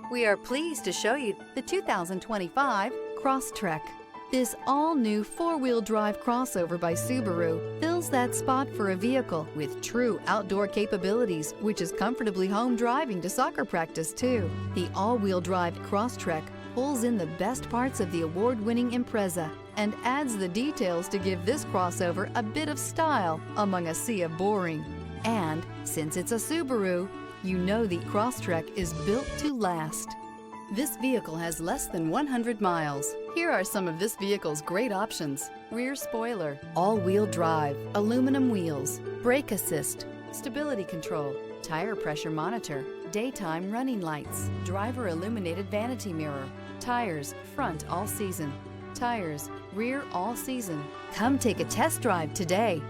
We are pleased to show you the 2025 Crosstrek. This all-new four-wheel drive crossover by Subaru fills that spot for a vehicle with true outdoor capabilities, which is comfortably home driving to soccer practice too. The all-wheel drive Crosstrek pulls in the best parts of the award-winning Impreza and adds the details to give this crossover a bit of style among a sea of boring. And since it's a Subaru, you know the Crosstrek is built to last. This vehicle has less than 100 miles. Here are some of this vehicle's great options: rear spoiler, all-wheel drive, aluminum wheels, brake assist, stability control, tire pressure monitor, daytime running lights, driver illuminated vanity mirror, tires front all season, tires rear all season. Come take a test drive today.